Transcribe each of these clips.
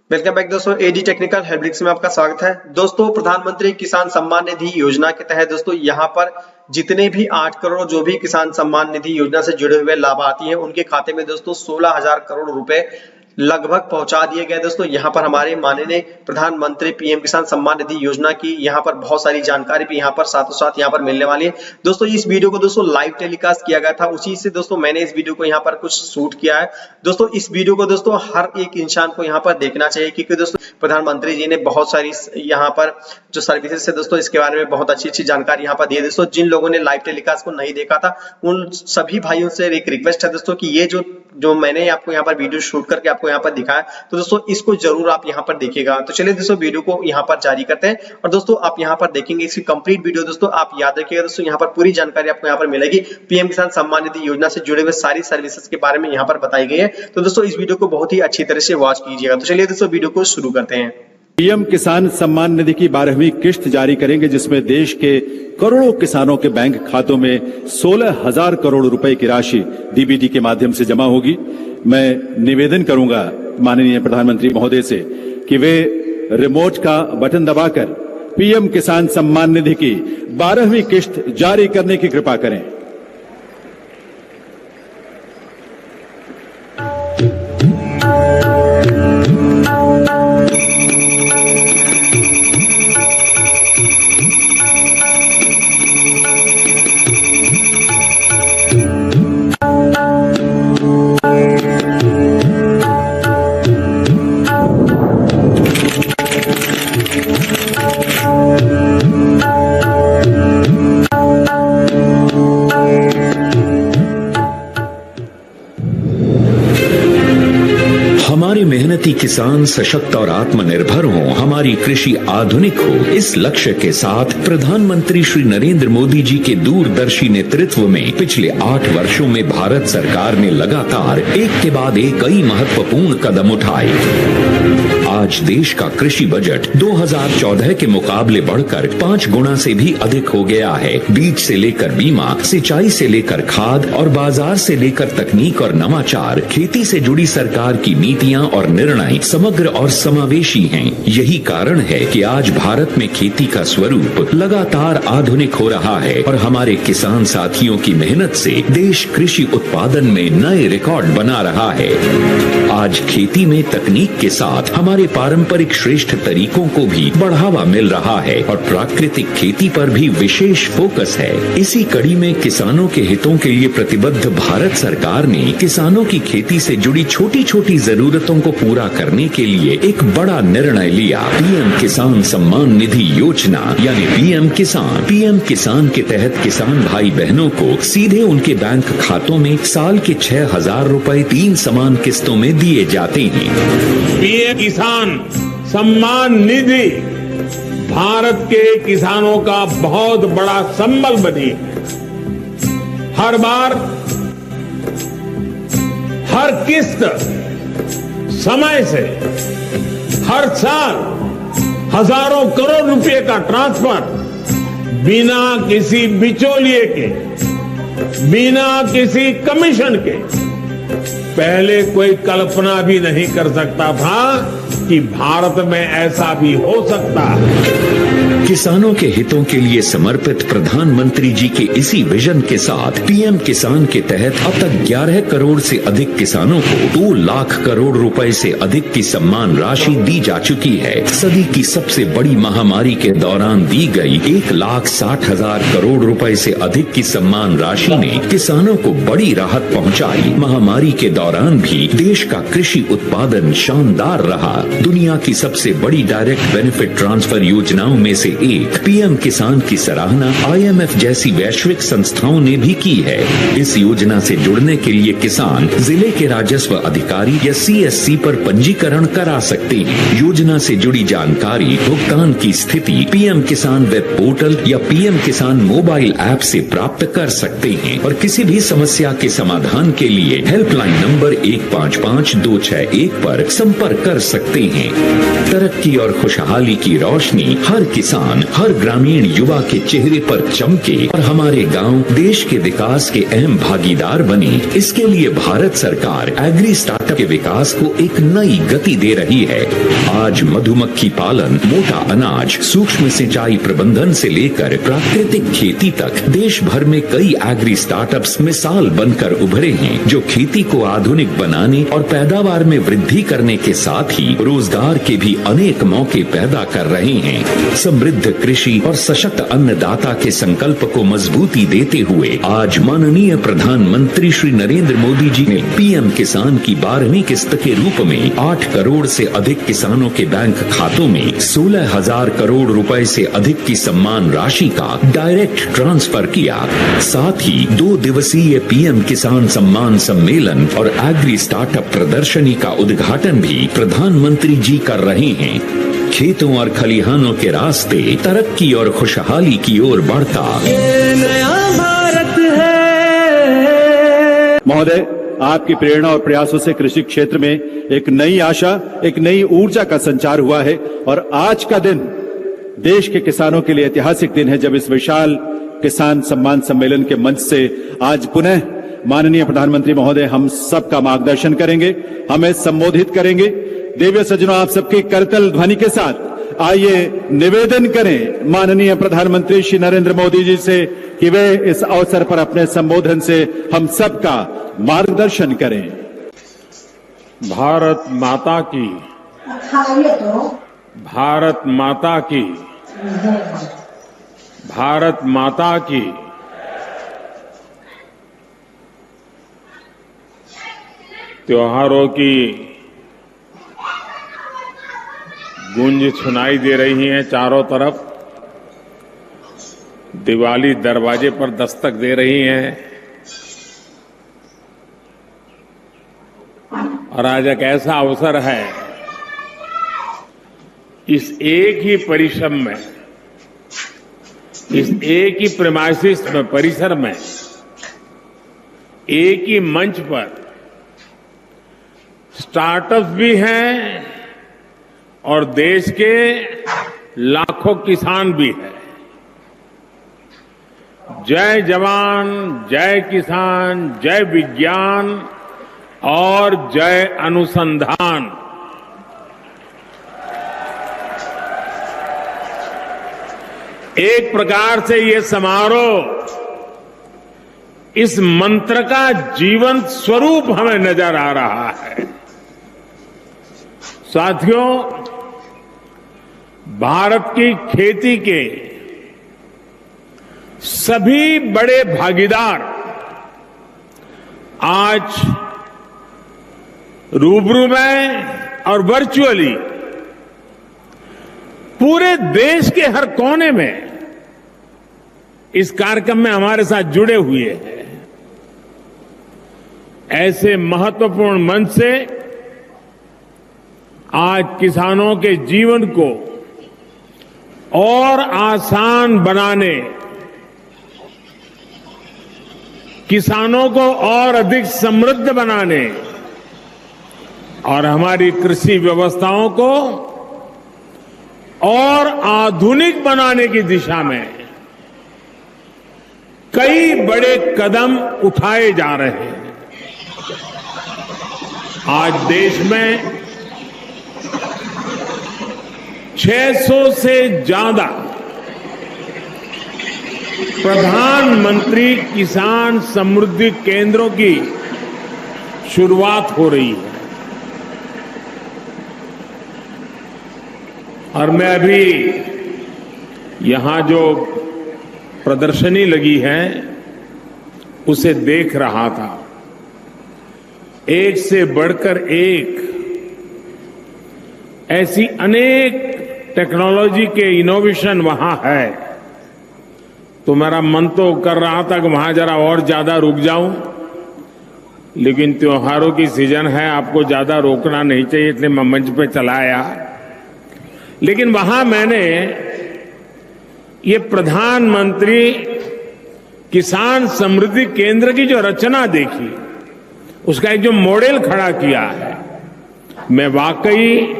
Welcome back दोस्तों, AD technical help में आपका स्वागत है। दोस्तों, प्रधानमंत्री किसान सम्मान निधि योजना के तहत दोस्तों यहाँ पर जितने भी 8 करोड़ जो भी किसान सम्मान निधि योजना से जुड़े हुए लाभार्थी हैं उनके खाते में दोस्तों 16,000 करोड़ रुपए लगभग पहुंचा दिए गए। दोस्तों यहाँ पर हमारे माननीय प्रधानमंत्री पीएम किसान सम्मान निधि योजना की यहाँ पर बहुत सारी जानकारी भी यहाँ पर साथों साथ यहाँ पर मिलने वाली है। दोस्तों इस वीडियो को दोस्तों लाइव टेलीकास्ट किया गया था, उसी से दोस्तों मैंने इस वीडियो को यहाँ पर कुछ शूट किया है। दोस्तों इस वीडियो को दोस्तों हर एक इंसान को यहाँ पर देखना चाहिए, क्योंकि दोस्तों प्रधानमंत्री जी ने बहुत सारी यहाँ पर जो सर्विसेज है दोस्तों इसके बारे में बहुत अच्छी जानकारी यहाँ पर दी है। दोस्तों जिन लोगों ने लाइव टेलीकास्ट को नहीं देखा था उन सभी भाइयों से एक रिक्वेस्ट है दोस्तों कि ये जो मैंने आपको यहाँ पर वीडियो शूट करके आपको यहाँ पर दिखाया, तो दोस्तों इसको जरूर आप यहाँ पर देखिएगा। तो चलिए दोस्तों वीडियो को यहाँ पर जारी करते हैं और दोस्तों आप यहाँ पर देखेंगे इसकी कंप्लीट वीडियो। दोस्तों आप याद रखिएगा दोस्तों यहाँ पर पूरी जानकारी आपको यहाँ पर मिलेगी। पीएम किसान सम्मान निधि योजना से जुड़े हुए सारी सर्विसेज के बारे में यहाँ पर बताई गई है। तो दोस्तों इस वीडियो को बहुत ही अच्छी तरह से वॉच कीजिएगा। तो चलिए दोस्तों वीडियो को शुरू करते हैं। पीएम किसान सम्मान निधि की 12वीं किश्त जारी करेंगे, जिसमें देश के करोड़ों किसानों के बैंक खातों में 16,000 करोड़ रुपए की राशि डीबीटी के माध्यम से जमा होगी। मैं निवेदन करूंगा माननीय प्रधानमंत्री महोदय से कि वे रिमोट का बटन दबाकर पीएम किसान सम्मान निधि की 12वीं किश्त जारी करने की कृपा करें। हमारे मेहनती किसान सशक्त और आत्मनिर्भर हों, हमारी कृषि आधुनिक हो, इस लक्ष्य के साथ प्रधानमंत्री श्री नरेंद्र मोदी जी के दूरदर्शी नेतृत्व में पिछले 8 वर्षों में भारत सरकार ने लगातार एक के बाद एक कई महत्वपूर्ण कदम उठाए। आज देश का कृषि बजट 2014 के मुकाबले बढ़कर 5 गुना से भी अधिक हो गया है। बीज से लेकर बीमा, सिंचाई से लेकर खाद और बाजार से लेकर तकनीक और नवाचार, खेती से जुड़ी सरकार की नीतियां और निर्णय समग्र और समावेशी हैं। यही कारण है कि आज भारत में खेती का स्वरूप लगातार आधुनिक हो रहा है और हमारे किसान साथियों की मेहनत से देश कृषि उत्पादन में नए रिकॉर्ड बना रहा है। आज खेती में तकनीक के साथ हमारे पारंपरिक श्रेष्ठ तरीकों को भी बढ़ावा मिल रहा है और प्राकृतिक खेती पर भी विशेष फोकस है। इसी कड़ी में किसानों के हितों के लिए प्रतिबद्ध भारत सरकार ने किसानों की खेती से जुड़ी छोटी छोटी जरूरतों को पूरा करने के लिए एक बड़ा निर्णय लिया। पीएम किसान सम्मान निधि योजना यानी पीएम किसान के तहत किसान भाई बहनों को सीधे उनके बैंक खातों में साल के 6,000 रुपए 3 समान किस्तों में दिए जाते हैं। पीएम किसान सम्मान निधि भारत के किसानों का बहुत बड़ा संबल बनी। हर बार हर किस्त समय से हर साल हजारों करोड़ रुपए का ट्रांसफर बिना किसी बिचौलिए के, बिना किसी कमीशन के। पहले कोई कल्पना भी नहीं कर सकता था कि भारत में ऐसा भी हो सकता है। किसानों के हितों के लिए समर्पित प्रधानमंत्री जी के इसी विजन के साथ पीएम किसान के तहत अब तक 11 करोड़ से अधिक किसानों को 2 लाख करोड़ रुपए से अधिक की सम्मान राशि दी जा चुकी है। सदी की सबसे बड़ी महामारी के दौरान दी गई 1,60,000 करोड़ रुपए से अधिक की सम्मान राशि ने किसानों को बड़ी राहत पहुंचाई। महामारी के दौरान भी देश का कृषि उत्पादन शानदार रहा। दुनिया की सबसे बड़ी डायरेक्ट बेनिफिट ट्रांसफर योजनाओं में से एक पीएम किसान की सराहना IMF जैसी वैश्विक संस्थाओं ने भी की है। इस योजना से जुड़ने के लिए किसान जिले के राजस्व अधिकारी या CSC पर पंजीकरण करा सकते हैं। योजना से जुड़ी जानकारी, भुगतान की स्थिति पीएम किसान वेब पोर्टल या पीएम किसान मोबाइल ऐप से प्राप्त कर सकते हैं और किसी भी समस्या के समाधान के लिए हेल्पलाइन नंबर 155-261 पर संपर्क कर सकते हैं। तरक्की और खुशहाली की रोशनी हर किसान किसान, हर ग्रामीण युवा के चेहरे पर चमके और हमारे गांव देश के विकास के अहम भागीदार बने। इसके लिए भारत सरकार एग्री स्टार्टअप के विकास को एक नई गति दे रही है। आज मधुमक्खी पालन, मोटा अनाज, सूक्ष्म सिंचाई प्रबंधन से लेकर प्राकृतिक खेती तक देश भर में कई एग्री स्टार्टअप्स मिसाल बनकर उभरे हैं, जो खेती को आधुनिक बनाने और पैदावार में वृद्धि करने के साथ ही रोजगार के भी अनेक मौके पैदा कर रहे हैं। समृद्ध कृषि और सशक्त अन्नदाता के संकल्प को मजबूती देते हुए आज माननीय प्रधानमंत्री श्री नरेंद्र मोदी जी ने पीएम किसान की 12वीं किस्त के रूप में 8 करोड़ से अधिक किसानों के बैंक खातों में 16,000 करोड़ रुपए से अधिक की सम्मान राशि का डायरेक्ट ट्रांसफर किया। साथ ही 2 दिवसीय पीएम किसान सम्मान सम्मेलन और एग्री स्टार्टअप प्रदर्शनी का उद्घाटन भी प्रधानमंत्री जी कर रहे हैं। खेतों और खलिहानों के रास्ते तरक्की और खुशहाली की ओर बढ़ता ये नया भारत है। महोदय, आपकी प्रेरणा और प्रयासों से कृषि क्षेत्र में एक नई आशा, एक नई ऊर्जा का संचार हुआ है और आज का दिन देश के किसानों के लिए ऐतिहासिक दिन है, जब इस विशाल किसान सम्मान सम्मेलन के मंच से आज पुनः माननीय प्रधानमंत्री महोदय हम सबका मार्गदर्शन करेंगे, हमें संबोधित करेंगे। देवियों सज्जनों, आप सबकी करतल ध्वनि के साथ आइए निवेदन करें माननीय प्रधानमंत्री श्री नरेंद्र मोदी जी से कि वे इस अवसर पर अपने संबोधन से हम सबका मार्गदर्शन करें। भारत माता की, भारत माता की, भारत माता की। त्योहारों की गूंज सुनाई दे रही है चारों तरफ। दिवाली दरवाजे पर दस्तक दे रही है और आज एक ऐसा अवसर है, इस एक ही परिश्रम में, इस एक ही प्रेमाइसिस में, परिसर में, एक ही मंच पर स्टार्टअप्स भी हैं और देश के लाखों किसान भी हैं। जय जवान, जय किसान, जय विज्ञान और जय अनुसंधान। एक प्रकार से ये समारोह इस मंत्र का जीवंत स्वरूप हमें नजर आ रहा है। साथियों, भारत की खेती के सभी बड़े भागीदार आज रूबरू में और वर्चुअली पूरे देश के हर कोने में इस कार्यक्रम में हमारे साथ जुड़े हुए हैं। ऐसे महत्वपूर्ण मंच से आज किसानों के जीवन को और आसान बनाने, किसानों को और अधिक समृद्ध बनाने और हमारी कृषि व्यवस्थाओं को और आधुनिक बनाने की दिशा में कई बड़े कदम उठाए जा रहे हैं। आज देश में 600 से ज्यादा प्रधानमंत्री किसान समृद्धि केंद्रों की शुरुआत हो रही है और मैं अभी यहां जो प्रदर्शनी लगी है उसे देख रहा था। एक से बढ़कर एक ऐसी अनेक टेक्नोलॉजी के इनोवेशन वहां है, तो मेरा मन तो कर रहा था कि वहां जरा और ज्यादा रुक जाऊं, लेकिन त्योहारों की सीजन है, आपको ज्यादा रोकना नहीं चाहिए, इसलिए मैं मंच पे चला आया। लेकिन वहां मैंने ये प्रधानमंत्री किसान समृद्धि केंद्र की जो रचना देखी, उसका एक जो मॉडल खड़ा किया है, मैं वाकई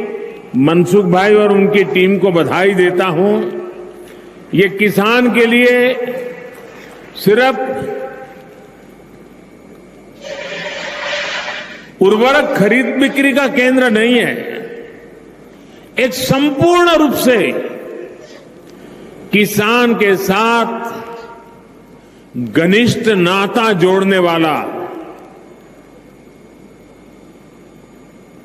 मनसुख भाई और उनकी टीम को बधाई देता हूं ये किसान के लिए सिर्फ उर्वरक खरीद बिक्री का केंद्र नहीं है, एक संपूर्ण रूप से किसान के साथ घनिष्ठ नाता जोड़ने वाला,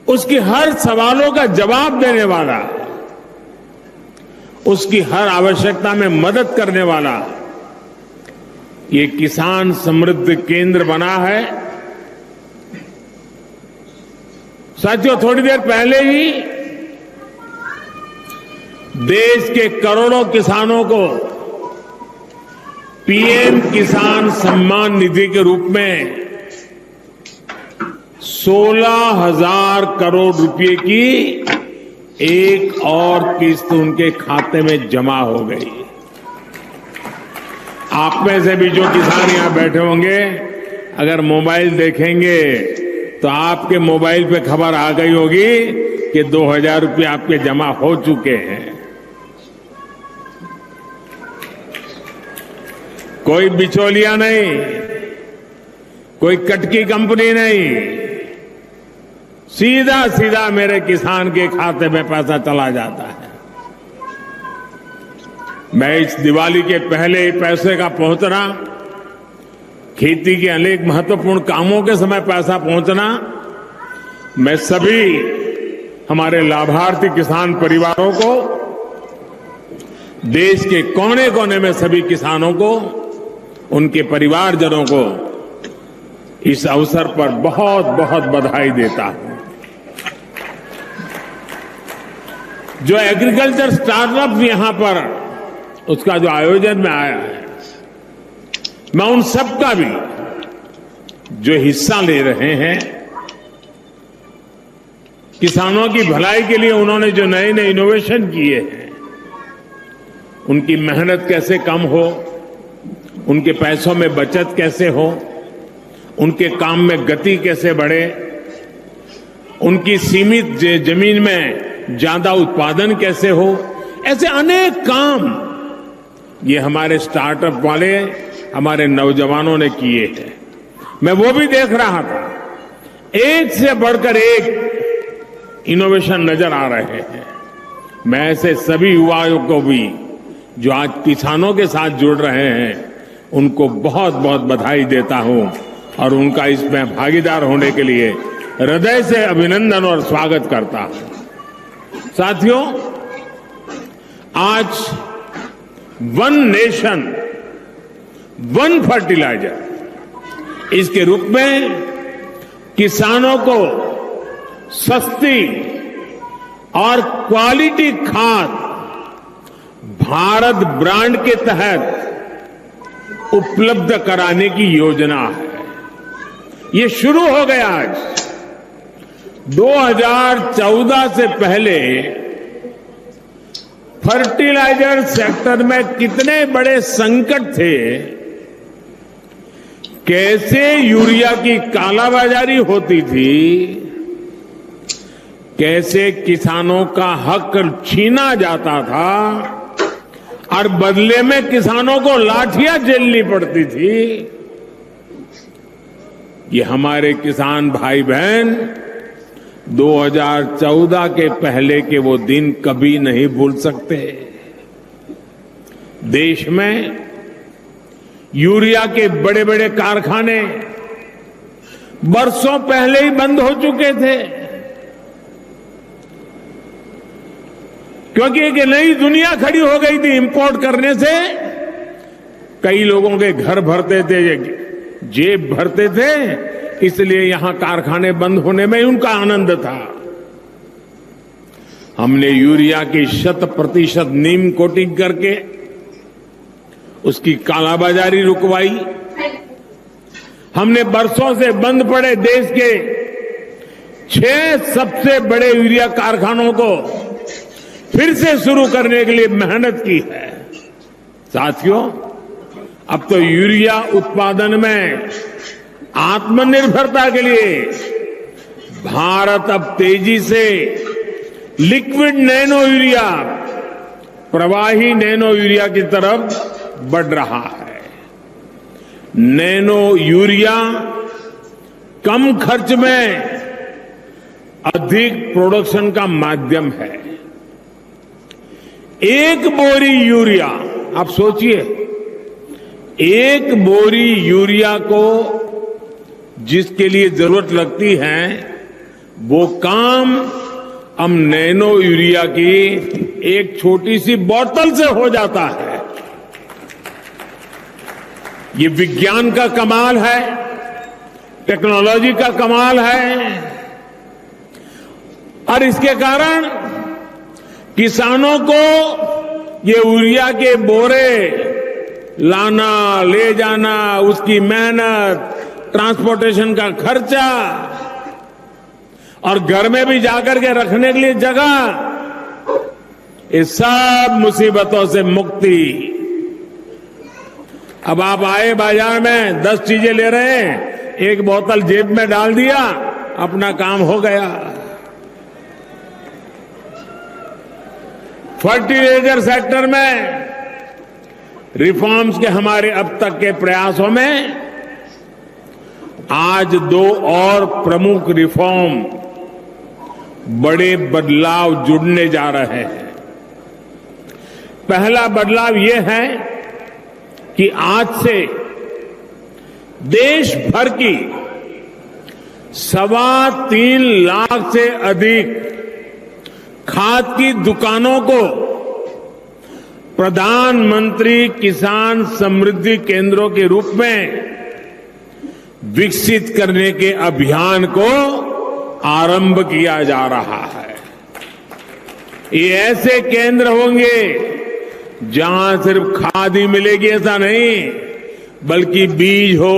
उसकी हर सवालों का जवाब देने वाला, उसकी हर आवश्यकता में मदद करने वाला ये किसान समृद्धि केंद्र बना है। साथियों, थोड़ी देर पहले ही देश के करोड़ों किसानों को पीएम किसान सम्मान निधि के रूप में 16,000 करोड़ रुपए की एक और किस्त उनके खाते में जमा हो गई। आप में से भी जो किसान यहां बैठे होंगे, अगर मोबाइल देखेंगे तो आपके मोबाइल पे खबर आ गई होगी कि 2,000 रुपये आपके जमा हो चुके हैं। कोई बिचौलिया नहीं, कोई कटकी कंपनी नहीं, सीधा सीधा मेरे किसान के खाते में पैसा चला जाता है। मैं इस दिवाली के पहले पैसे का पहुंचना, खेती के अनेक महत्वपूर्ण कामों के समय पैसा पहुंचना, मैं सभी हमारे लाभार्थी किसान परिवारों को, देश के कोने कोने में सभी किसानों को, उनके परिवारजनों को इस अवसर पर बहुत बहुत बधाई देता हूं। जो एग्रीकल्चर स्टार्टअप यहां पर उसका जो आयोजन में आया है, मैं उन सबका भी जो हिस्सा ले रहे हैं, किसानों की भलाई के लिए उन्होंने जो नए नए इनोवेशन किए हैं, उनकी मेहनत कैसे कम हो, उनके पैसों में बचत कैसे हो, उनके काम में गति कैसे बढ़े, उनकी सीमित जमीन में ज्यादा उत्पादन कैसे हो, ऐसे अनेक काम ये हमारे स्टार्टअप वाले, हमारे नौजवानों ने किए हैं। मैं वो भी देख रहा था, एक से बढ़कर एक इनोवेशन नजर आ रहे हैं। मैं ऐसे सभी युवाओं को भी जो आज किसानों के साथ जुड़ रहे हैं, उनको बहुत बहुत बधाई देता हूं और उनका इसमें भागीदार होने के लिए हृदय से अभिनंदन और स्वागत करता हूं। साथियों, आज वन नेशन वन फर्टिलाइजर इसके रूप में किसानों को सस्ती और क्वालिटी खाद भारत ब्रांड के तहत उपलब्ध कराने की योजना है। ये शुरू हो गया आज। 2014 से पहले फर्टिलाइजर सेक्टर में कितने बड़े संकट थे, कैसे यूरिया की कालाबाजारी होती थी, कैसे किसानों का हक छीना जाता था और बदले में किसानों को लाठियां झेलनी पड़ती थी। ये हमारे किसान भाई बहन 2014 के पहले के वो दिन कभी नहीं भूल सकते। देश में यूरिया के बड़े बड़े कारखाने बरसों पहले ही बंद हो चुके थे, क्योंकि एक नई दुनिया खड़ी हो गई थी। इंपोर्ट करने से कई लोगों के घर भरते थे, जेब भरते थे, इसलिए यहां कारखाने बंद होने में उनका आनंद था। हमने यूरिया की 100% नीम कोटिंग करके उसकी कालाबाजारी रुकवाई। हमने बरसों से बंद पड़े देश के 6 सबसे बड़े यूरिया कारखानों को फिर से शुरू करने के लिए मेहनत की है। साथियों, अब तो यूरिया उत्पादन में आत्मनिर्भरता के लिए भारत अब तेजी से लिक्विड नैनो यूरिया प्रवाही नैनो यूरिया की तरफ बढ़ रहा है। नैनो यूरिया कम खर्च में अधिक प्रोडक्शन का माध्यम है। एक बोरी यूरिया, आप सोचिए, एक बोरी यूरिया को जिसके लिए जरूरत लगती है वो काम अब नैनो यूरिया की एक छोटी सी बोतल से हो जाता है। ये विज्ञान का कमाल है, टेक्नोलॉजी का कमाल है, और इसके कारण किसानों को ये यूरिया के बोरे लाना, ले जाना, उसकी मेहनत, ट्रांसपोर्टेशन का खर्चा और घर में भी जाकर के रखने के लिए जगह, इस सब मुसीबतों से मुक्ति। अब आप आए बाजार में 10 चीजें ले रहे हैं, एक बोतल जेब में डाल दिया, अपना काम हो गया। फर्टिलाइजर सेक्टर में रिफॉर्म्स के हमारे अब तक के प्रयासों में आज 2 और प्रमुख रिफॉर्म, बड़े बदलाव जुड़ने जा रहे हैं। पहला बदलाव यह है कि आज से देश भर की 3.25 लाख से अधिक खाद की दुकानों को प्रधानमंत्री किसान समृद्धि केंद्रों के रूप में विकसित करने के अभियान को आरंभ किया जा रहा है। ये ऐसे केंद्र होंगे जहां सिर्फ खाद ही मिलेगी ऐसा नहीं, बल्कि बीज हो,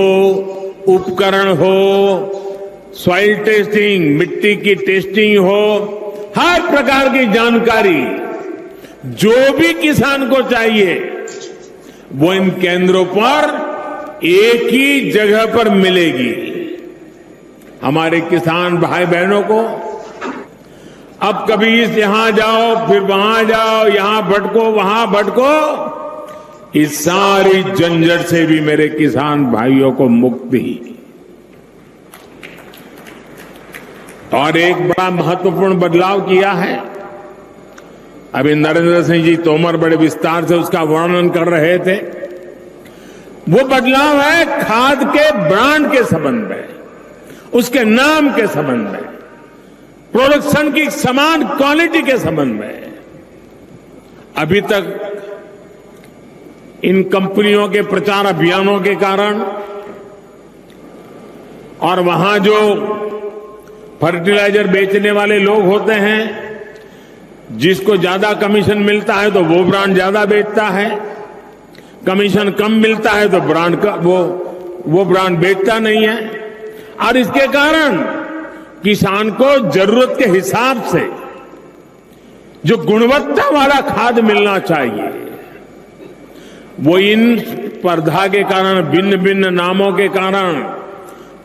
उपकरण हो, सॉइल टेस्टिंग, मिट्टी की टेस्टिंग हो, हर प्रकार की जानकारी जो भी किसान को चाहिए वो इन केंद्रों पर एक ही जगह पर मिलेगी। हमारे किसान भाई बहनों को अब कभी यहां जाओ, फिर वहां जाओ, यहां भटको, वहां भटको, इस सारी झंझट से भी मेरे किसान भाइयों को मुक्ति। और एक बड़ा महत्वपूर्ण बदलाव किया है, अभी नरेंद्र सिंह जी तोमर बड़े विस्तार से उसका वर्णन कर रहे थे। वो बदलाव है खाद के ब्रांड के संबंध में, उसके नाम के संबंध में, प्रोडक्शन की समान क्वालिटी के संबंध में। अभी तक इन कंपनियों के प्रचार अभियानों के कारण और वहां जो फर्टिलाइजर बेचने वाले लोग होते हैं, जिसको ज्यादा कमीशन मिलता है तो वो ब्रांड ज्यादा बेचता है, कमीशन कम मिलता है तो ब्रांड का वो ब्रांड बेचता नहीं है। और इसके कारण किसान को जरूरत के हिसाब से जो गुणवत्ता वाला खाद मिलना चाहिए, वो इन स्पर्धा के कारण, भिन्न भिन्न नामों के कारण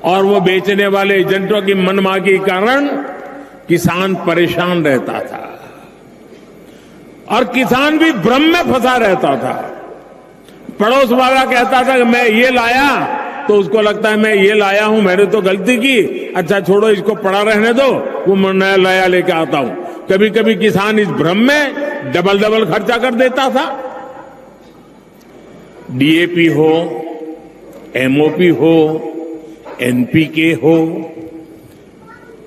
और वो बेचने वाले एजेंटों की मनमानी के कारण किसान परेशान रहता था और किसान भी भ्रम में फंसा रहता था। पड़ोस वाला कहता था कि मैं ये लाया, तो उसको लगता है मैं ये लाया हूं, मैंने तो गलती की, अच्छा छोड़ो इसको पड़ा रहने दो, वो मैं नया नया लेके आता हूं। कभी कभी किसान इस भ्रम में डबल खर्चा कर देता था। डीएपी हो, एमओपी हो, एनपीके हो,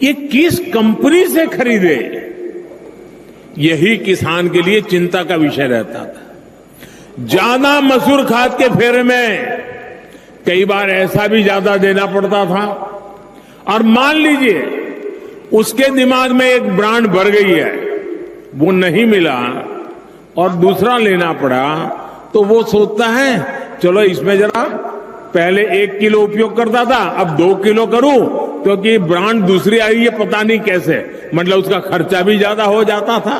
ये किस कंपनी से खरीदे, यही किसान के लिए चिंता का विषय रहता था। ज्यादा मसूर खाद के फेरे में कई बार ऐसा भी ज्यादा देना पड़ता था, और मान लीजिए उसके दिमाग में एक ब्रांड भर गई है, वो नहीं मिला और दूसरा लेना पड़ा, तो वो सोचता है चलो इसमें जरा पहले 1 किलो उपयोग करता था, अब 2 किलो करूं, क्योंकि ब्रांड दूसरी आई है पता नहीं कैसे, मतलब उसका खर्चा भी ज्यादा हो जाता था।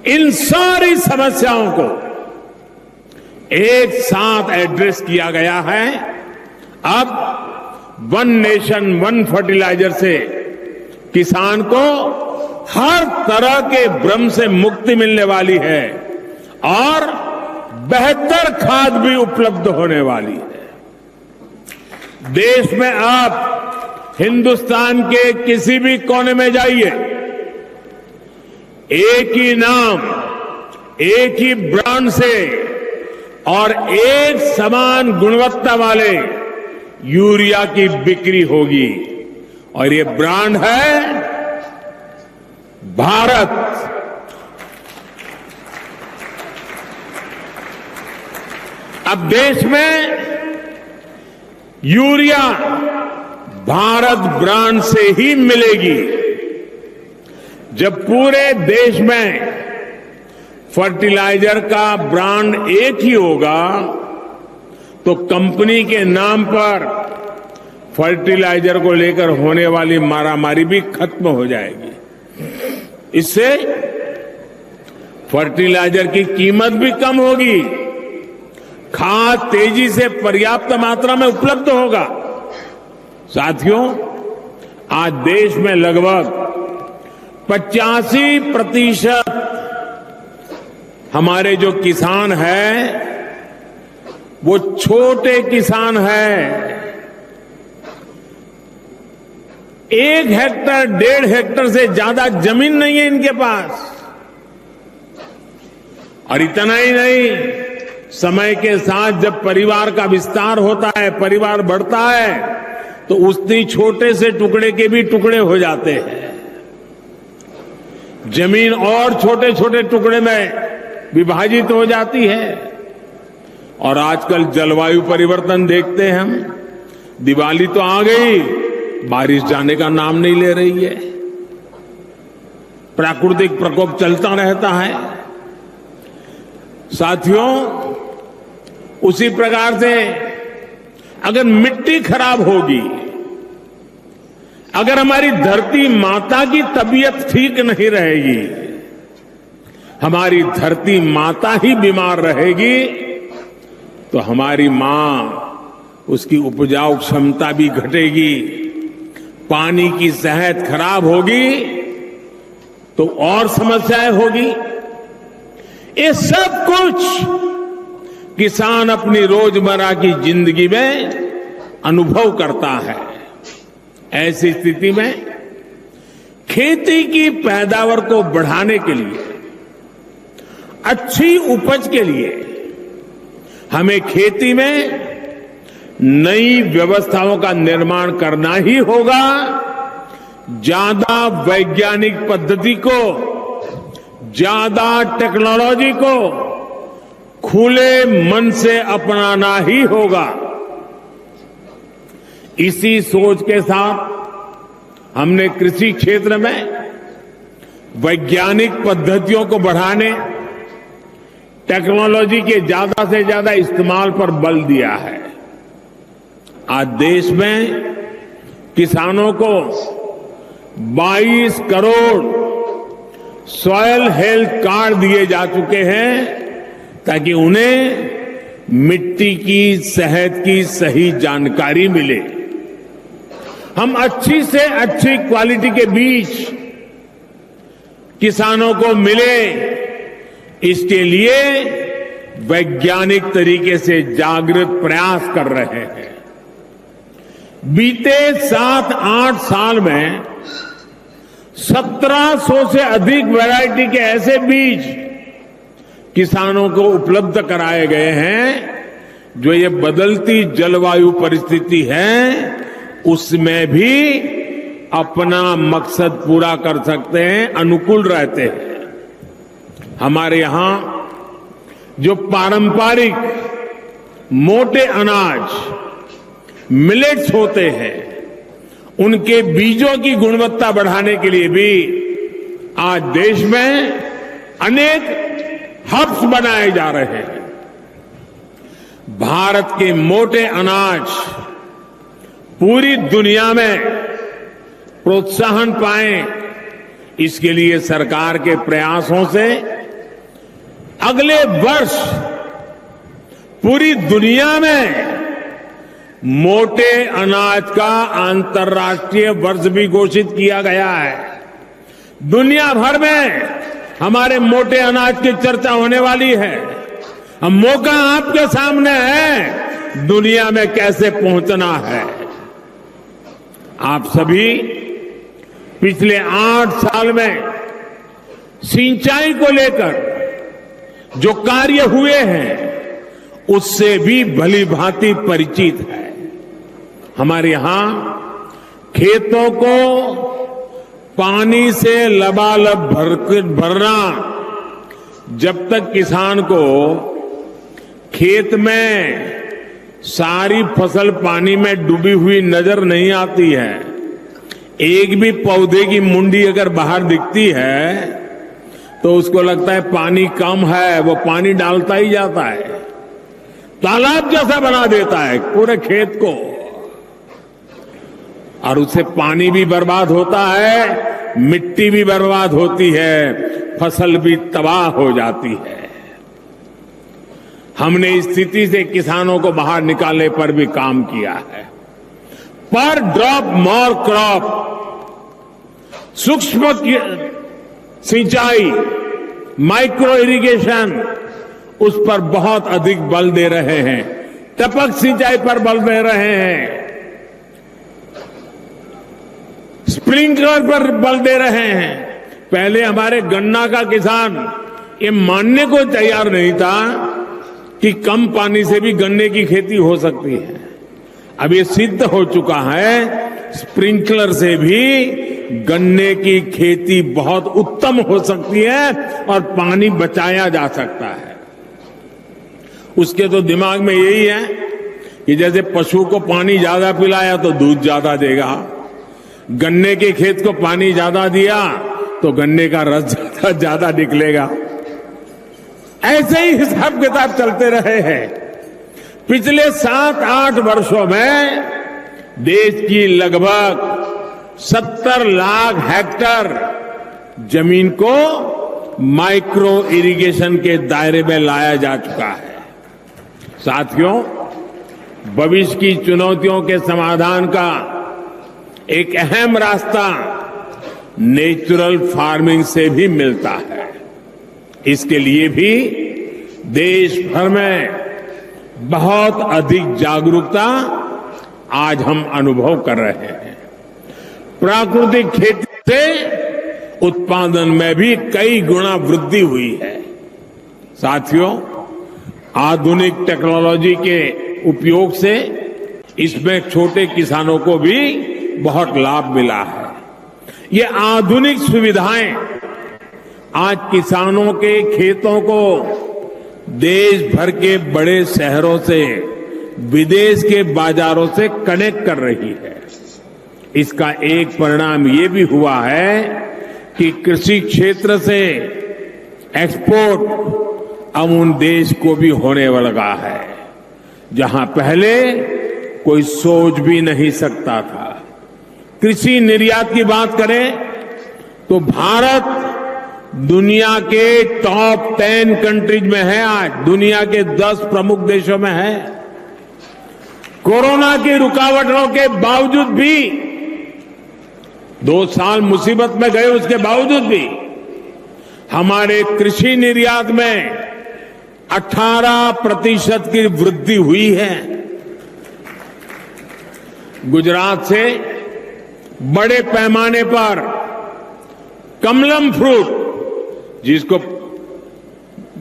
इन सारी समस्याओं को एक साथ एड्रेस किया गया है। अब वन नेशन वन फर्टिलाइजर से किसान को हर तरह के भ्रम से मुक्ति मिलने वाली है और बेहतर खाद भी उपलब्ध होने वाली है। देश में आप हिंदुस्तान के किसी भी कोने में जाइए, एक ही नाम, एक ही ब्रांड से और एक समान गुणवत्ता वाले यूरिया की बिक्री होगी और ये ब्रांड है भारत। अब देश में यूरिया भारत ब्रांड से ही मिलेगी। जब पूरे देश में फर्टिलाइजर का ब्रांड एक ही होगा तो कंपनी के नाम पर फर्टिलाइजर को लेकर होने वाली मारामारी भी खत्म हो जाएगी। इससे फर्टिलाइजर की कीमत भी कम होगी, खाद तेजी से पर्याप्त मात्रा में उपलब्ध होगा। साथियों, आज देश में लगभग 85% हमारे जो किसान हैं वो छोटे किसान हैं। 1 हेक्टर 1.5 हेक्टर से ज्यादा जमीन नहीं है इनके पास। और इतना ही नहीं, समय के साथ जब परिवार का विस्तार होता है, परिवार बढ़ता है, तो उतनी छोटे से टुकड़े के भी टुकड़े हो जाते हैं। जमीन और छोटे छोटे टुकड़े में विभाजित हो जाती है। और आजकल जलवायु परिवर्तन देखते हैं हम। दिवाली तो आ गई, बारिश जाने का नाम नहीं ले रही है। प्राकृतिक प्रकोप चलता रहता है। साथियों, उसी प्रकार से अगर मिट्टी खराब होगी, अगर हमारी धरती माता की तबीयत ठीक नहीं रहेगी, हमारी धरती माता ही बीमार रहेगी, तो हमारी मां, उसकी उपजाऊ क्षमता भी घटेगी, पानी की सेहत खराब होगी तो और समस्याएं होगी। ये सब कुछ किसान अपनी रोजमर्रा की जिंदगी में अनुभव करता है। ऐसी स्थिति में खेती की पैदावार को बढ़ाने के लिए, अच्छी उपज के लिए हमें खेती में नई व्यवस्थाओं का निर्माण करना ही होगा। ज्यादा वैज्ञानिक पद्धति को, ज्यादा टेक्नोलॉजी को खुले मन से अपनाना ही होगा। इसी सोच के साथ हमने कृषि क्षेत्र में वैज्ञानिक पद्धतियों को बढ़ाने, टेक्नोलॉजी के ज्यादा से ज्यादा इस्तेमाल पर बल दिया है। आज देश में किसानों को 22 करोड़ सॉयल हेल्थ कार्ड दिए जा चुके हैं ताकि उन्हें मिट्टी की सेहत की सही जानकारी मिले। हम अच्छी से अच्छी क्वालिटी के बीज किसानों को मिले, इसके लिए वैज्ञानिक तरीके से जागृत प्रयास कर रहे हैं। बीते 7-8 साल में 1700 से अधिक वैरायटी के ऐसे बीज किसानों को उपलब्ध कराए गए हैं जो ये बदलती जलवायु परिस्थिति है उसमें भी अपना मकसद पूरा कर सकते हैं, अनुकूल रहते हैं। हमारे यहां जो पारंपरिक मोटे अनाज मिलेट्स होते हैं, उनके बीजों की गुणवत्ता बढ़ाने के लिए भी आज देश में अनेक हब्स बनाए जा रहे हैं। भारत के मोटे अनाज पूरी दुनिया में प्रोत्साहन पाए, इसके लिए सरकार के प्रयासों से अगले वर्ष पूरी दुनिया में मोटे अनाज का अंतर्राष्ट्रीय वर्ष भी घोषित किया गया है। दुनिया भर में हमारे मोटे अनाज की चर्चा होने वाली है। अब मौका आपके सामने है, दुनिया में कैसे पहुंचना है। आप सभी पिछले 8 साल में सिंचाई को लेकर जो कार्य हुए हैं उससे भी भली भांति परिचित है। हमारे यहां खेतों को पानी से लबालब भरना, जब तक किसान को खेत में सारी फसल पानी में डूबी हुई नजर नहीं आती है, एक भी पौधे की मुंडी अगर बाहर दिखती है तो उसको लगता है पानी कम है, वो पानी डालता ही जाता है, तालाब जैसा बना देता है पूरे खेत को, और उससे पानी भी बर्बाद होता है, मिट्टी भी बर्बाद होती है, फसल भी तबाह हो जाती है। हमने इस स्थिति से किसानों को बाहर निकालने पर भी काम किया है। पर ड्रॉप मोर क्रॉप, सूक्ष्म सिंचाई, माइक्रो इरिगेशन, उस पर बहुत अधिक बल दे रहे हैं। टपक सिंचाई पर बल दे रहे हैं, स्प्रिंकलर पर बल दे रहे हैं। पहले हमारे गन्ना का किसान ये मानने को तैयार नहीं था कि कम पानी से भी गन्ने की खेती हो सकती है। अब ये सिद्ध हो चुका है, स्प्रिंकलर से भी गन्ने की खेती बहुत उत्तम हो सकती है और पानी बचाया जा सकता है। उसके तो दिमाग में यही है कि जैसे पशु को पानी ज्यादा पिलाया तो दूध ज्यादा देगा, गन्ने के खेत को पानी ज्यादा दिया तो गन्ने का रस ज्यादा निकलेगा। ऐसे ही हिसाब किताब चलते रहे हैं। पिछले 7-8 वर्षों में देश की लगभग 70 लाख हेक्टेयर जमीन को माइक्रो इरिगेशन के दायरे में लाया जा चुका है। साथियों, भविष्य की चुनौतियों के समाधान का एक अहम रास्ता नेचुरल फार्मिंग से भी मिलता है। इसके लिए भी देश भर में बहुत अधिक जागरूकता आज हम अनुभव कर रहे हैं। प्राकृतिक खेती से उत्पादन में भी कई गुना वृद्धि हुई है। साथियों, आधुनिक टेक्नोलॉजी के उपयोग से इसमें छोटे किसानों को भी बहुत लाभ मिला है। ये आधुनिक सुविधाएं आज किसानों के खेतों को देश भर के बड़े शहरों से, विदेश के बाजारों से कनेक्ट कर रही है। इसका एक परिणाम ये भी हुआ है कि कृषि क्षेत्र से एक्सपोर्ट अब उन देश को भी होने लगा है जहां पहले कोई सोच भी नहीं सकता था। कृषि निर्यात की बात करें तो भारत दुनिया के टॉप 10 कंट्रीज में है। आज दुनिया के 10 प्रमुख देशों में है। कोरोना की रुकावटों के बावजूद भी 2 साल मुसीबत में गए, उसके बावजूद भी हमारे कृषि निर्यात में 18% की वृद्धि हुई है। गुजरात से बड़े पैमाने पर कमलम फ्रूट, जिसको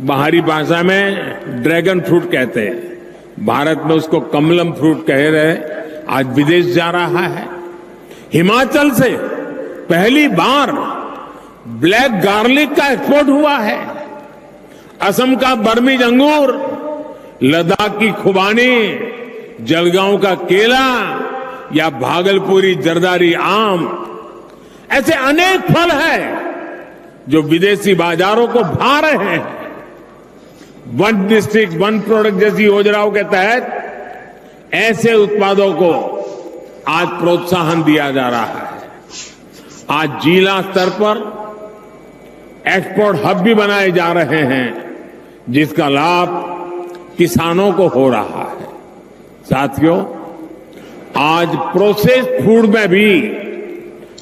बाहरी भाषा में ड्रैगन फ्रूट कहते हैं, भारत में उसको कमलम फ्रूट कह रहे, आज विदेश जा रहा है। हिमाचल से पहली बार ब्लैक गार्लिक का एक्सपोर्ट हुआ है। असम का बर्मीज अंगूर, लद्दाख की खुबानी, जलगांव का केला या भागलपुरी जरदारी आम, ऐसे अनेक फल हैं जो विदेशी बाजारों को भा रहे हैं। 1 डिस्ट्रिक्ट 1 प्रोडक्ट जैसी योजनाओं के तहत ऐसे उत्पादों को आज प्रोत्साहन दिया जा रहा है। आज जिला स्तर पर एक्सपोर्ट हब भी बनाए जा रहे हैं, जिसका लाभ किसानों को हो रहा है। साथियों, आज प्रोसेस्ड फूड में भी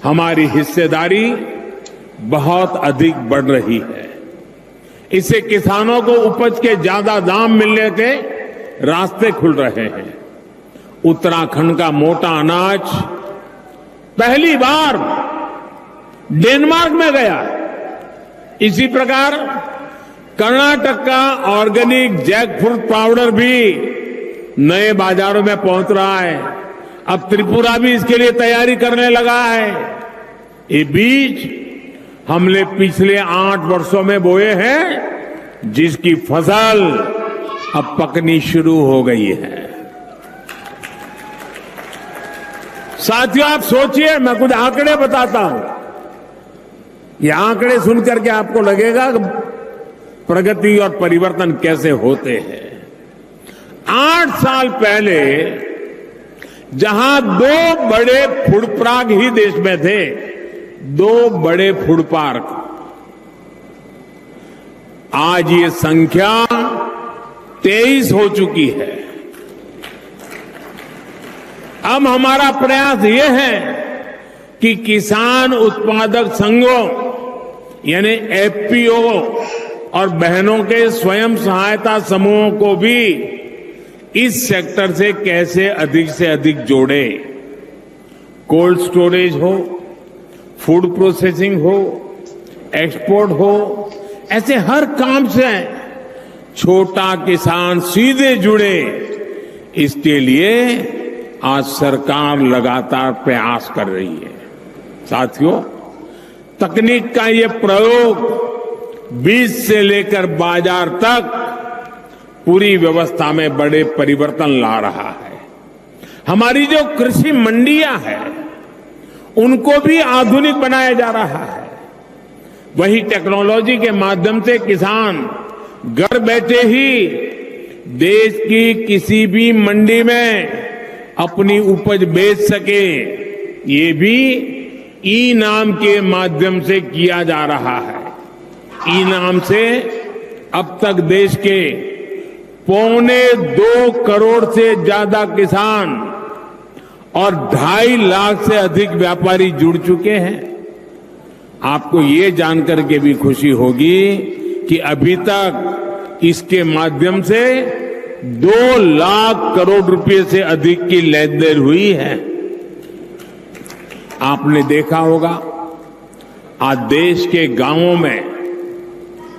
हमारी हिस्सेदारी बहुत अधिक बढ़ रही है। इससे किसानों को उपज के ज्यादा दाम मिलने के रास्ते खुल रहे हैं। उत्तराखंड का मोटा अनाज पहली बार डेनमार्क में गया। इसी प्रकार कर्नाटक का ऑर्गेनिक जैकफ्रूट पाउडर भी नए बाजारों में पहुंच रहा है। अब त्रिपुरा भी इसके लिए तैयारी करने लगा है। ये बीज हमने पिछले 8 वर्षों में बोए हैं, जिसकी फसल अब पकनी शुरू हो गई है। साथियों, आप सोचिए, मैं कुछ आंकड़े बताता हूं। ये आंकड़े सुनकर के आपको लगेगा प्रगति और परिवर्तन कैसे होते हैं। 8 साल पहले जहां 2 बड़े फूड पार्क ही देश में थे, 2 बड़े फूड पार्क, आज ये संख्या 23 हो चुकी है। अब हमारा प्रयास ये है कि किसान उत्पादक संघों यानी एफपीओ और बहनों के स्वयं सहायता समूहों को भी इस सेक्टर से कैसे अधिक से अधिक जोड़े। कोल्ड स्टोरेज हो, फूड प्रोसेसिंग हो, एक्सपोर्ट हो, ऐसे हर काम से छोटा किसान सीधे जुड़े। इसके लिए आज सरकार लगातार प्रयास कर रही है। साथियों, तकनीक का ये प्रयोग बीज से लेकर बाजार तक पूरी व्यवस्था में बड़े परिवर्तन ला रहा है। हमारी जो कृषि मंडियां हैं, उनको भी आधुनिक बनाया जा रहा है। वही टेक्नोलॉजी के माध्यम से किसान घर बैठे ही देश की किसी भी मंडी में अपनी उपज बेच सके, ये भी ई नाम के माध्यम से किया जा रहा है। ई नाम से अब तक देश के 2.25 करोड़ से ज्यादा किसान और 2.5 लाख से अधिक व्यापारी जुड़ चुके हैं। आपको ये जानकर के भी खुशी होगी कि अभी तक इसके माध्यम से 2 लाख करोड़ रुपए से अधिक की लेन देन हुई है। आपने देखा होगा, आज देश के गांवों में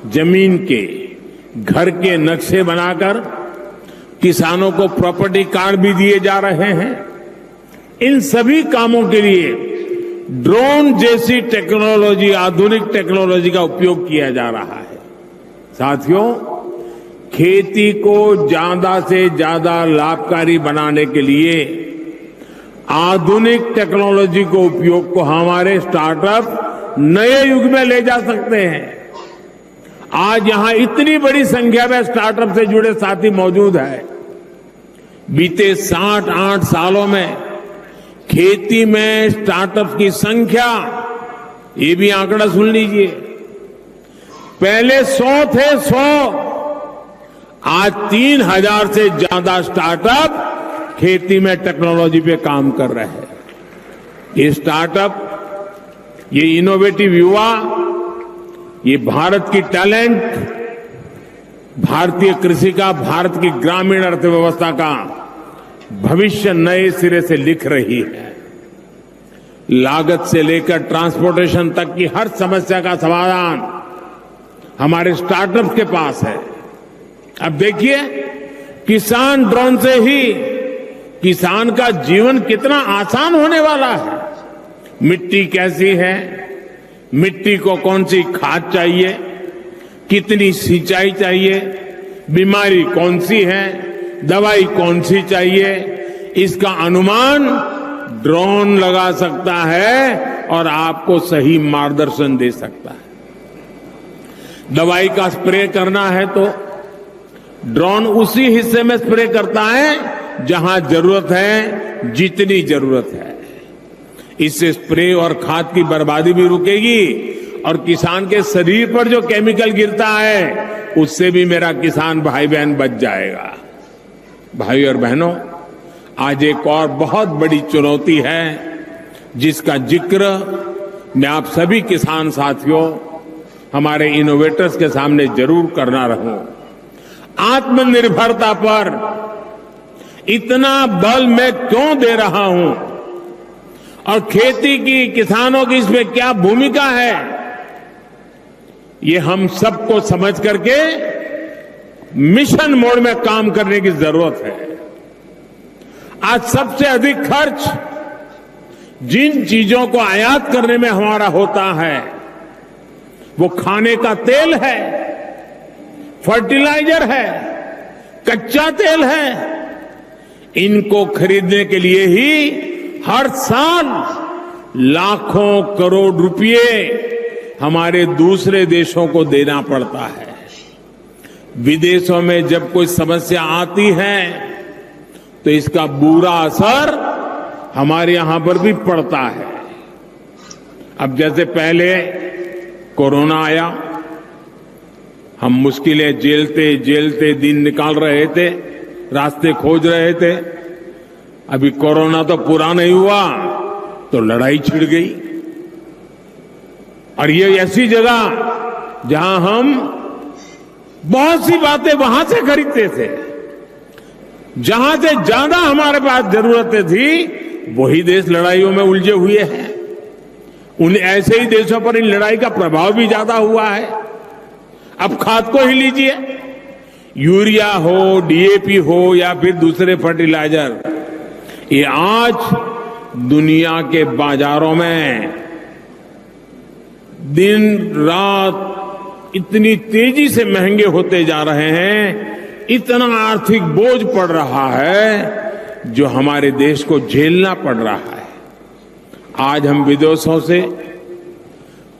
जमीन के घर के नक्शे बनाकर किसानों को प्रॉपर्टी कार्ड भी दिए जा रहे हैं। इन सभी कामों के लिए ड्रोन जैसी टेक्नोलॉजी, आधुनिक टेक्नोलॉजी का उपयोग किया जा रहा है। साथियों, खेती को ज्यादा से ज्यादा लाभकारी बनाने के लिए आधुनिक टेक्नोलॉजी को उपयोग को हमारे स्टार्टअप नए युग में ले जा सकते हैं। आज यहां इतनी बड़ी संख्या में स्टार्टअप से जुड़े साथी मौजूद हैं। बीते 7-8 सालों में खेती में स्टार्टअप की संख्या, ये भी आंकड़ा सुन लीजिए, पहले 100 थे, 100, आज 3000 से ज्यादा स्टार्टअप खेती में टेक्नोलॉजी पे काम कर रहे हैं। ये स्टार्टअप, ये इनोवेटिव युवा, ये भारत की टैलेंट, भारतीय कृषि का, भारत की ग्रामीण अर्थव्यवस्था का भविष्य नए सिरे से लिख रही है। लागत से लेकर ट्रांसपोर्टेशन तक की हर समस्या का समाधान हमारे स्टार्टअप के पास है। अब देखिए, किसान ड्रोन से ही किसान का जीवन कितना आसान होने वाला है। मिट्टी कैसी है, मिट्टी को कौन सी खाद चाहिए, कितनी सिंचाई चाहिए, बीमारी कौन सी है, दवाई कौन सी चाहिए, इसका अनुमान ड्रोन लगा सकता है और आपको सही मार्गदर्शन दे सकता है। दवाई का स्प्रे करना है तो ड्रोन उसी हिस्से में स्प्रे करता है जहां जरूरत है, जितनी जरूरत है। इससे स्प्रे और खाद की बर्बादी भी रुकेगी और किसान के शरीर पर जो केमिकल गिरता है उससे भी मेरा किसान भाई बहन बच जाएगा। भाई और बहनों, आज एक और बहुत बड़ी चुनौती है जिसका जिक्र मैं आप सभी किसान साथियों, हमारे इनोवेटर्स के सामने जरूर करना रहूं। आत्मनिर्भरता पर इतना बल मैं क्यों दे रहा हूं और खेती की, किसानों की इसमें क्या भूमिका है, ये हम सबको समझ करके मिशन मोड में काम करने की जरूरत है। आज सबसे अधिक खर्च जिन चीजों को आयात करने में हमारा होता है वो खाने का तेल है, फर्टिलाइजर है, कच्चा तेल है। इनको खरीदने के लिए ही हर साल लाखों करोड़ रुपए हमारे दूसरे देशों को देना पड़ता है। विदेशों में जब कोई समस्या आती है तो इसका बुरा असर हमारे यहां पर भी पड़ता है। अब जैसे पहले कोरोना आया, हम मुश्किलें झेलते झेलते दिन निकाल रहे थे, रास्ते खोज रहे थे। अभी कोरोना तो पूरा नहीं हुआ तो लड़ाई छिड़ गई। और ये ऐसी जगह जहां हम बहुत सी बातें वहां से खरीदते थे, जहां से ज्यादा हमारे पास जरूरतें थी वही देश लड़ाइयों में उलझे हुए हैं। उन ऐसे ही देशों पर इन लड़ाई का प्रभाव भी ज्यादा हुआ है। अब खाद को ही लीजिए, यूरिया हो, डीएपी हो या फिर दूसरे फर्टिलाइजर, ये आज दुनिया के बाजारों में दिन रात इतनी तेजी से महंगे होते जा रहे हैं, इतना आर्थिक बोझ पड़ रहा है जो हमारे देश को झेलना पड़ रहा है। आज हम विदेशों से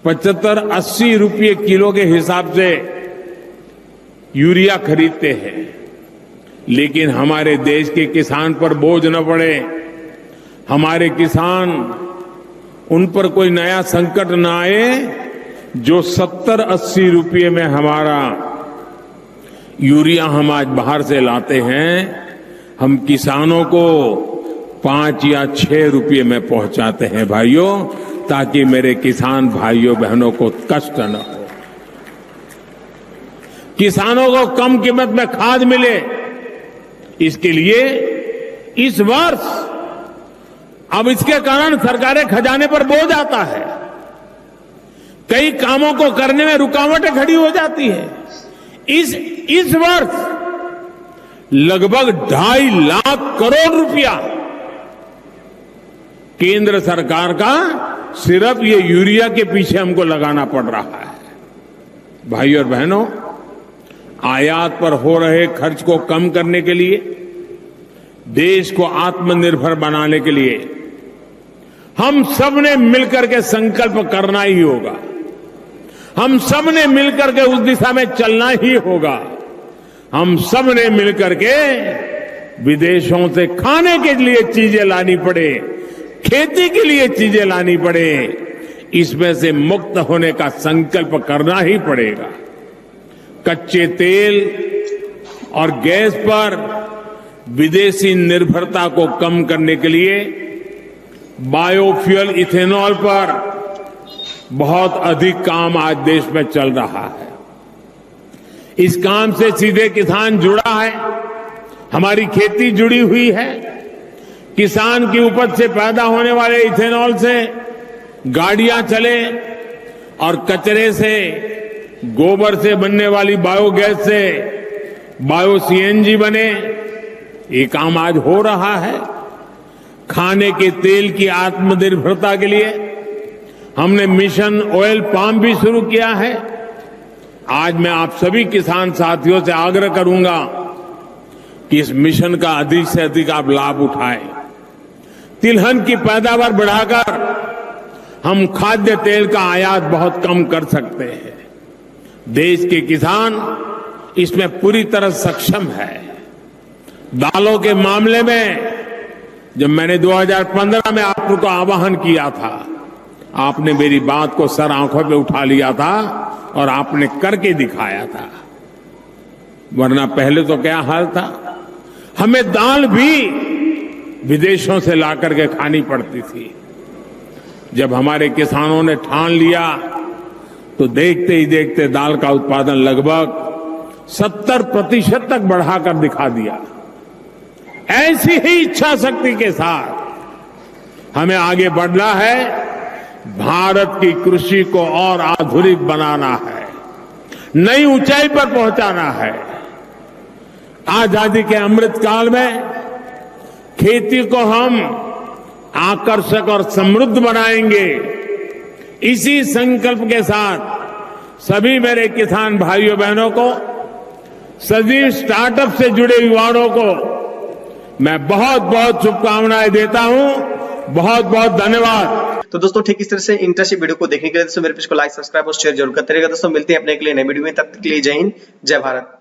75-80 रुपये किलो के हिसाब से यूरिया खरीदते हैं, लेकिन हमारे देश के किसान पर बोझ न पड़े, हमारे किसान, उन पर कोई नया संकट न आए जो 70-80 रुपये में हमारा यूरिया हम आज बाहर से लाते हैं, हम किसानों को 5 या 6 रुपये में पहुंचाते हैं भाइयों, ताकि मेरे किसान भाइयों बहनों को कष्ट न हो, किसानों को कम कीमत में खाद मिले। इसके लिए इस वर्ष अब इसके कारण सरकारें खजाने पर बोझ आता है, कई कामों को करने में रुकावटें खड़ी हो जाती है। इस वर्ष लगभग 2.5 लाख करोड़ रुपया केंद्र सरकार का सिर्फ ये यूरिया के पीछे हमको लगाना पड़ रहा है। भाइयों और बहनों, आयात पर हो रहे खर्च को कम करने के लिए, देश को आत्मनिर्भर बनाने के लिए हम सब ने मिलकर के संकल्प करना ही होगा। हम सब ने मिलकर के उस दिशा में चलना ही होगा। हम सब ने मिलकर के विदेशों से खाने के लिए चीजें लानी पड़े, खेती के लिए चीजें लानी पड़े, इसमें से मुक्त होने का संकल्प करना ही पड़ेगा। कच्चे तेल और गैस पर विदेशी निर्भरता को कम करने के लिए बायोफ्यूल इथेनॉल पर बहुत अधिक काम आज देश में चल रहा है। इस काम से सीधे किसान जुड़ा है, हमारी खेती जुड़ी हुई है। किसान की उपज से पैदा होने वाले इथेनॉल से गाड़ियां चले और कचरे से, गोबर से बनने वाली बायोगैस से बायो सीएनजी बने, ये काम आज हो रहा है। खाने के तेल की आत्मनिर्भरता के लिए हमने मिशन ऑयल पाम भी शुरू किया है। आज मैं आप सभी किसान साथियों से आग्रह करूंगा कि इस मिशन का अधिक से अधिक आप लाभ उठाएं। तिलहन की पैदावार बढ़ाकर हम खाद्य तेल का आयात बहुत कम कर सकते हैं। देश के किसान इसमें पूरी तरह सक्षम है। दालों के मामले में जब मैंने 2015 में आपको आह्वान किया था, आपने मेरी बात को सर आंखों पे उठा लिया था और आपने करके दिखाया था। वरना पहले तो क्या हाल था, हमें दाल भी विदेशों से ला करके खानी पड़ती थी। जब हमारे किसानों ने ठान लिया तो देखते ही देखते दाल का उत्पादन लगभग 70% तक बढ़ाकर दिखा दिया। ऐसी ही इच्छा शक्ति के साथ हमें आगे बढ़ना है। भारत की कृषि को और आधुनिक बनाना है, नई ऊंचाई पर पहुंचाना है। आजादी के अमृत काल में खेती को हम आकर्षक और समृद्ध बनाएंगे। इसी संकल्प के साथ सभी मेरे किसान भाइयों बहनों को, सभी स्टार्टअप से जुड़े युवाओं को मैं बहुत बहुत शुभकामनाएं देता हूं। बहुत बहुत धन्यवाद। तो दोस्तों ठीक इस तरह से इंटरेस्टिंग वीडियो को देखने के लिए दोस्तों मेरे पेज को लाइक, सब्सक्राइब और शेयर जरूर करते रहिएगा। दोस्तों मिलते हैं अपने के लिए नए वीडियो में, तब तक के लिए जय हिंद, जय भारत।